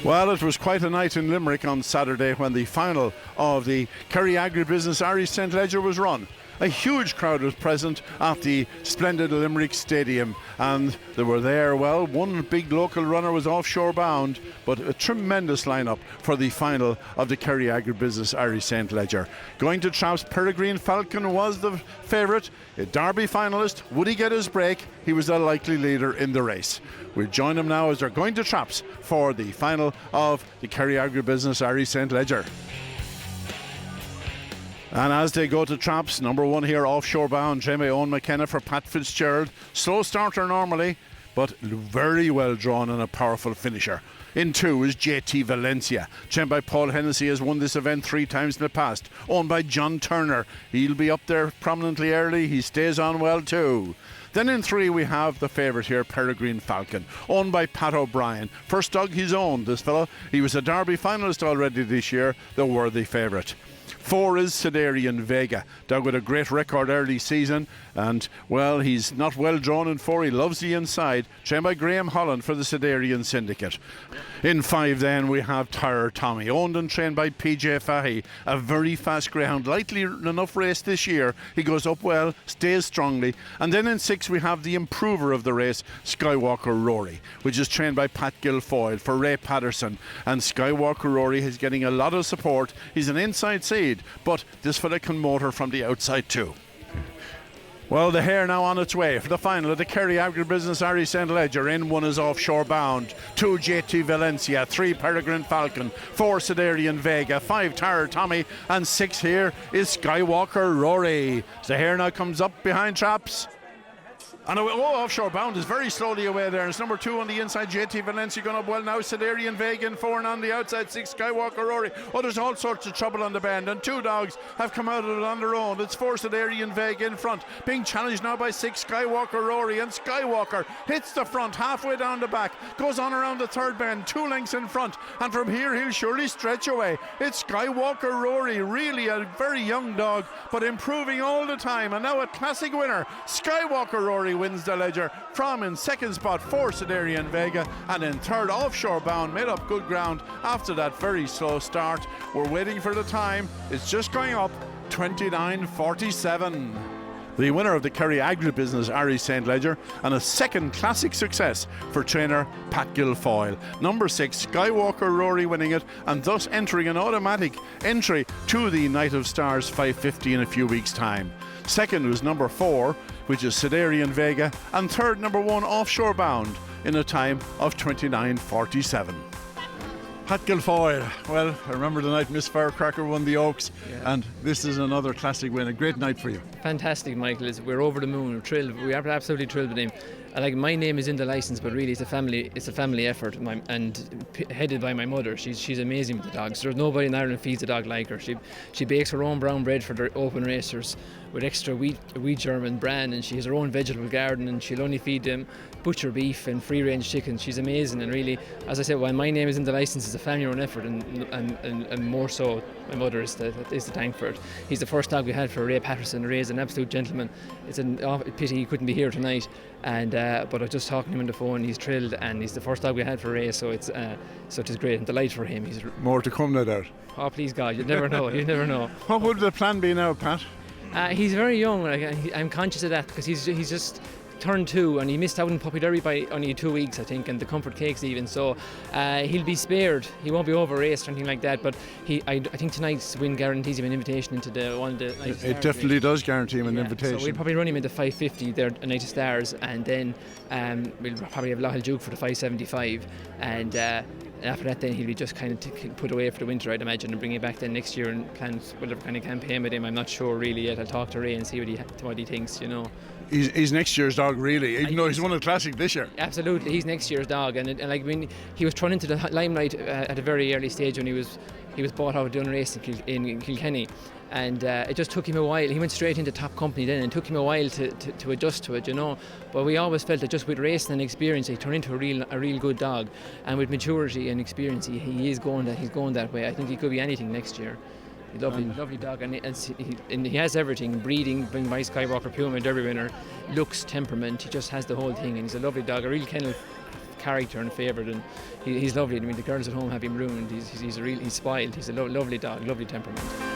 Well, it was quite a night in Limerick on Saturday when the final of the Kerry Agribusiness Irish St. Leger was run. A huge crowd was present at the splendid Limerick Stadium, and they were there. Well, one big local runner was Offshore Bound, but a tremendous lineup for the final of the Kerry Agribusiness Irish St. Leger. Going to traps, Peregrine Falcon was the favourite. A Derby finalist. Would he get his break? He was a likely leader in the race. We'll join him now as they're going to traps for the final of the Kerry Agribusiness Irish St. Leger. And as they go to traps, number one here, Offshore Bound, Jamie Owen McKenna for Pat Fitzgerald. Slow starter normally, but very well drawn and a powerful finisher. In two is Jaytee Valencia. Trained by Paul Hennessy, has won this event 3 times in the past. Owned by John Turner. He'll be up there prominently early. He stays on well too. Then in 3 we have the favourite here, Peregrine Falcon, owned by Pat O'Brien. First dog he's owned, this fellow. He was a Derby finalist already this year, the worthy favourite. 4 is Sidarian Vega, dog with a great record early season, and well, he's not well drawn in 4. He loves the inside, trained by Graham Holland for the Sidarian Syndicate. In 5 then we have Tyrur Tommy, owned and trained by PJ Fahy, a very fast greyhound, lightly enough race this year. He goes up well, stays strongly. And then in 6 we have the improver of the race, Skywalker Rory, which is trained by Pat Guilfoyle for Ray Patterson. And Skywalker Rory is getting a lot of support. He's an inside seed, but this fella can motor from the outside too. Well, the hare now on its way for the final of the Kerry Agribusiness Irish St. Leger. In 1 is Offshore Bound, 2 Jaytee Valencia, 3 Peregrine Falcon, 4 Sidarian Vega, 5 Tyrur Tommy, and 6 here is Skywalker Rory. The hare now comes up behind traps. And Offshore Bound is very slowly away there. It's number 2 on the inside, Jaytee Valencia going up well now. Sidarian Vega in 4, and on the outside 6, Skywalker Rory. Oh, there's all sorts of trouble on the bend, and 2 dogs have come out of it on their own. It's 4 Sidarian Vega in front, being challenged now by 6 Skywalker Rory, and Skywalker hits the front halfway down the back, goes on around the third bend, 2 lengths in front, and from here he'll surely stretch away. It's Skywalker Rory, really a very young dog, but improving all the time, and now a classic winner. Skywalker Rory wins the Leger from in second spot 4 Sidarian Vega, and in third Offshore Bound made up good ground after that very slow start. We're waiting for the time. It's just going up, 29:47. The winner of the Kerry Agribusiness Irish St. Leger, and a second classic success for trainer Pat Guilfoyle. Number 6 Skywalker Rory winning it, and thus entering an automatic entry to the Night of Stars 550 in a few weeks time. Second was number 4, which is Sidarian Vega, and third number 1 Offshore Bound in a time of 29:47. Pat Guilfoyle, well, I remember the night Miss Firecracker won the Oaks, and this is another classic win. A great night for you. Fantastic, Michael. We're over the moon. We're thrilled. We are absolutely thrilled with him. Like, my name is in the license, but really it's a family effort, headed by my mother. She's amazing with the dogs. There's nobody in Ireland feeds a dog like her. She bakes her own brown bread for the open racers with extra wheat German bran, and she has her own vegetable garden, and she'll only feed them butcher beef and free range chickens. She's amazing, and really, as I said, while my name is in the license, it's a family run effort, and more so my mother is the thank for it. He's the first dog we had for Ray Patterson. Ray's an absolute gentleman. It's a pity he couldn't be here tonight, and but I was just talking to him on the phone. He's thrilled, and he's the first dog we had for Ray, so it's great and delight for him. He's more to come, no doubt. Oh, please God, you never know. You never know. What would the plan be now, Pat? He's very young. I'm conscious of that because he's just turned 2, and he missed out in Puppy Derby by only 2 weeks, I think, and the Comfort Cakes even. So he'll be spared. He won't be over-raced or anything like that. But I think tonight's win guarantees him an invitation into the one of the Night of Stars. It definitely does guarantee him an invitation. So we'll probably run him into 550 there at Night of Stars, and then we'll probably have Lahal Duke for the 575, and after that then he'll be just kind of put away for the winter, I'd imagine, and bring him back then next year and plan whatever kind of campaign with him. I'm not sure really yet. I'll talk to Ray and see what he thinks, you know. He's next year's dog, really, even though he's won a classic this year. Absolutely, he's next year's dog, and like when he was thrown into the limelight at a very early stage when he was bought out of doing a race in Kilkenny, and it just took him a while. He went straight into top company then, and it took him a while to adjust to it, you know. But we always felt that just with racing and experience, he turned into a real good dog, and with maturity and experience, he's going that way. I think he could be anything next year. Lovely dog, and he has everything. Breeding, being by Skywalker Puma, Derby winner, looks, temperament. He just has the whole thing, and he's a lovely dog, a real character and favoured, and he's lovely. I mean, the girls at home have him ruined. He's spoiled. He's a lovely dog, lovely temperament.